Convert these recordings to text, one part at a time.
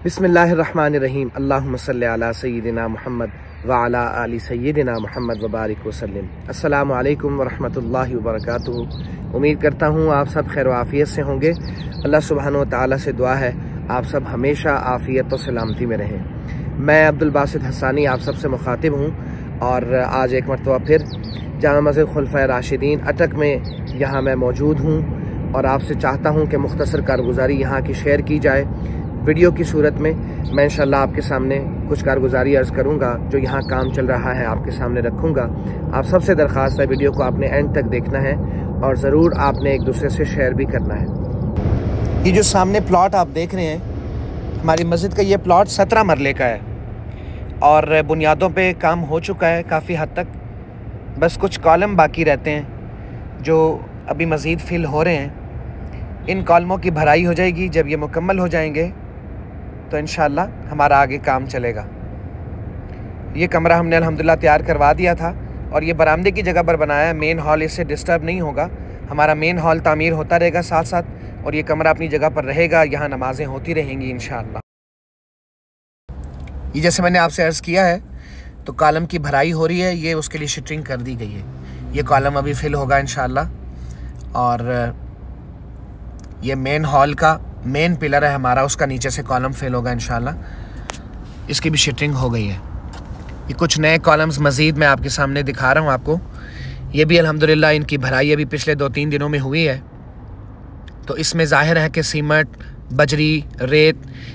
बिस्मिल्लाहिर्रहमानिर्रहीम अल्लाहुम्मा सल्ली अला सय्यिदिना मुहम्मद व अला आलि सय्यिदिना मुहम्मद व बारिक वसल्लिम। अस्सलामु अलैकुम व रहमतुल्लाहि व बरकातुहू। उम्मीद करता हूँ आप सब खैर व आफियत से होंगे। अल्लाह सुब्हानो व तआला से दुआ है आप सब हमेशा आफियत और सलामती में रहें। मैं अब्दुल बासित हसानी आप सब से मुखातिब हूँ और आज एक मरतबा फिर जामा मस्जिद खुलफाए राशिदीन अटक में यहाँ मैं मौजूद हूँ और आपसे चाहता हूँ कि मुख्तसर कारगुजारी यहाँ की शेयर की जाए। वीडियो की सूरत में मैं इंशाल्लाह आपके सामने कुछ कारगुजारी अर्ज़ करूँगा, जो यहाँ काम चल रहा है आपके सामने रखूँगा। आप सबसे दरख्वास्त है वीडियो को आपने एंड तक देखना है और ज़रूर आपने एक दूसरे से शेयर भी करना है। ये जो सामने प्लॉट आप देख रहे हैं, हमारी मस्जिद का ये प्लॉट 17 मरले का है और बुनियादों पे काम हो चुका है काफ़ी हद तक। बस कुछ कॉलम बाकी रहते हैं जो अभी मज़ीद फिल हो रहे हैं। इन कॉलमों की भराई हो जाएगी। जब ये मुकम्मल हो जाएंगे तो इंशाअल्लाह हमारा आगे काम चलेगा। ये कमरा हमने अल्हम्दुलिल्लाह तैयार करवा दिया था और ये बरामदे की जगह पर बनाया है। मेन हॉल इससे डिस्टर्ब नहीं होगा। हमारा मेन हॉल तामीर होता रहेगा साथ साथ और ये कमरा अपनी जगह पर रहेगा। यहाँ नमाजें होती रहेंगी इंशाअल्लाह। ये जैसे मैंने आपसे अर्ज़ किया है तो कॉलम की भराई हो रही है। ये उसके लिए शटरिंग कर दी गई है। ये कॉलम अभी फिल होगा इंशाअल्लाह और ये मेन हॉल का मेन पिलर है हमारा, उसका नीचे से कॉलम फिल होगा इंशाअल्लाह। इसकी भी शटरिंग हो गई है। ये कुछ नए कॉलम्स मज़ीद मैं आपके सामने दिखा रहा हूँ आपको। ये भी अल्हम्दुलिल्लाह इनकी भराई अभी पिछले 2-3 दिनों में हुई है। तो इसमें ज़ाहिर है कि सीमेंट, बजरी, रेत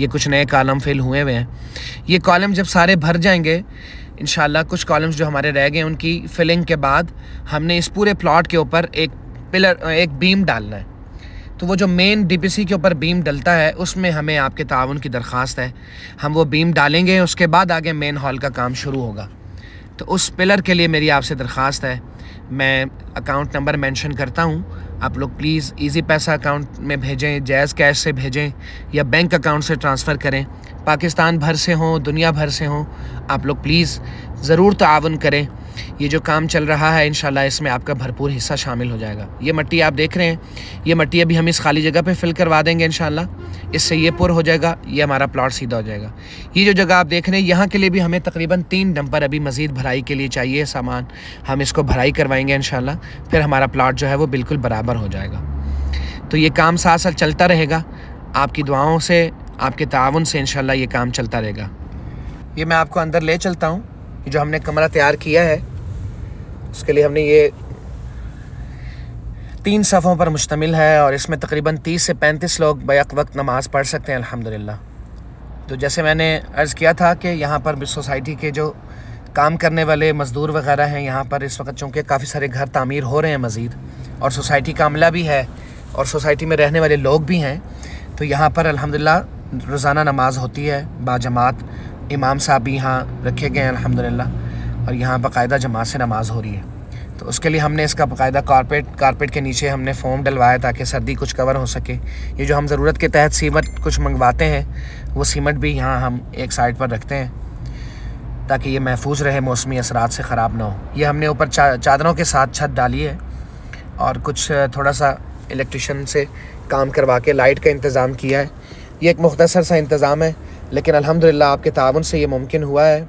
ये कुछ नए कॉलम फिल हुए हुए हैं। ये कॉलम जब सारे भर जाएंगे इंशाअल्लाह, कुछ कॉलम्स जो हमारे रह गए उनकी फिलिंग के बाद हमने इस पूरे प्लॉट के ऊपर एक पिलर, एक बीम डालना है। तो वो जो मेन डीपीसी के ऊपर बीम डलता है उसमें हमें आपके ताउन की दरख्वास्त है। हम वो बीम डालेंगे, उसके बाद आगे मेन हॉल का काम शुरू होगा। तो उस पिलर के लिए मेरी आपसे दरख्वास्त है। मैं अकाउंट नंबर मेंशन करता हूँ, आप लोग प्लीज़ इजी पैसा अकाउंट में भेजें, जैज़ कैश से भेजें या बैंक अकाउंट से ट्रांसफ़र करें। पाकिस्तान भर से हों, दुनिया भर से हों, आप लोग प्लीज़ ज़रूर ताउन करें। ये जो काम चल रहा है इंशाल्लाह इसमें आपका भरपूर हिस्सा शामिल हो जाएगा। ये मट्टी आप देख रहे हैं, ये मट्टी अभी हम इस खाली जगह पे फिल करवा देंगे इंशाल्लाह। इससे ये पुर हो जाएगा, ये हमारा प्लॉट सीधा हो जाएगा। ये जो जगह आप देख रहे हैं यहाँ के लिए भी हमें तकरीबन 3 डंपर अभी मज़ीद भराई के लिए चाहिए सामान। हम इसको भराई करवाएंगे इंशाल्लाह, फिर हमारा प्लॉट जो है वो बिल्कुल बराबर हो जाएगा। तो ये काम साथ साथ चलता रहेगा। आपकी दुआओं से, आपके ताउन से इंशाल्लाह ये काम चलता रहेगा। ये मैं आपको अंदर ले चलता हूँ। ये जो हमने कमरा तैयार किया है उसके लिए हमने ये 3 सफ़ों पर मुश्तमिल है और इसमें तकरीबन 30 से 35 लोग बैक वक्त नमाज़ पढ़ सकते हैं अल्हम्दुलिल्लाह। तो जैसे मैंने अर्ज़ किया था कि यहाँ पर सोसाइटी के जो काम करने वाले मज़दूर वगैरह हैं, यहाँ पर इस वक्त चूँकि काफ़ी सारे घर तामीर हो रहे हैं मज़ीद और सोसाइटी का अमला भी है और सोसाइटी में रहने वाले लोग भी हैं। तो यहाँ पर अल्हम्दुलिल्लाह रोज़ाना नमाज़ होती है बाजमात। इमाम साहब भी यहाँ रखे गए हैं अल्हम्दुलिल्लाह और यहाँ बाकायदा जमात से नमाज़ हो रही है। तो उसके लिए हमने इसका बाकायदा कारपेट के नीचे हमने फोम डलवाया ताकि सर्दी कुछ कवर हो सके। ये जो हम ज़रूरत के तहत सीमेंट कुछ मंगवाते हैं वो सीमेंट भी यहाँ हम एक साइड पर रखते हैं ताकि ये महफूज रहे, मौसमी असरात से ख़राब ना हो। ये हमने ऊपर चादरों के साथ छत डाली है और कुछ थोड़ा सा इलेक्ट्रिशियन से काम करवा के लाइट का इंतज़ाम किया है। ये एक मुख्तसर सा इंतज़ाम है लेकिन अल्हम्दुलिल्लाह आपके ताउन से ये मुमकिन हुआ है।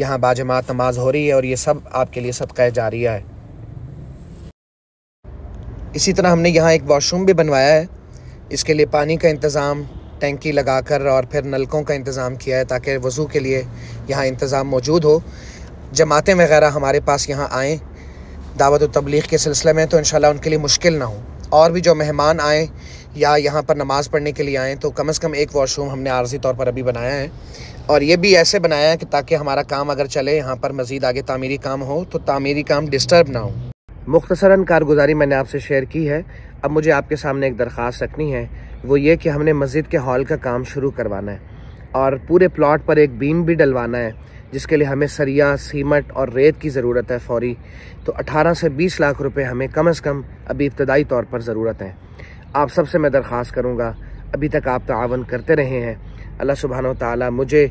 यहाँ बाजमात नमाज हो रही है और ये सब आपके लिए सदक़ा जारिया है। इसी तरह हमने यहाँ एक वॉशरूम भी बनवाया है। इसके लिए पानी का इंतज़ाम टैंकी लगाकर और फिर नलकों का इंतज़ाम किया है ताकि वज़ू के लिए यहाँ इंतज़ाम मौजूद हो। जमातें वगैरह हमारे पास यहाँ आएँ दावत व तबलीग के सिलसिले में तो इंशाल्लाह उनके लिए मुश्किल ना हो। और भी जो मेहमान आएँ या यहाँ पर नमाज़ पढ़ने के लिए आएँ तो कम से कम एक वॉशरूम हमने आर्ज़ी तौर पर अभी बनाया है। और ये भी ऐसे बनाया है कि ताकि हमारा काम अगर चले, यहाँ पर मज़ीद आगे तामीरी काम हो तो तामीरी काम डिस्टर्ब ना हो। मुख्तसरन कारगुजारी मैंने आपसे शेयर की है। अब मुझे आपके सामने एक दरख्वास्त रखनी है, वो ये कि हमने मस्जिद के हॉल का काम शुरू करवाना है और पूरे प्लॉट पर एक बीम भी डलवाना है जिसके लिए हमें सरिया, सीमेंट और रेत की ज़रूरत है फ़ौरी। तो 18 से 20 लाख रुपए हमें कम से कम अभी इब्तदाई तौर पर ज़रूरत है। आप सबसे मैं दरख्वास्त करूँगा, अभी तक आप तावन करते रहे हैं। अल्लाह सुब्हानो तआला मुझे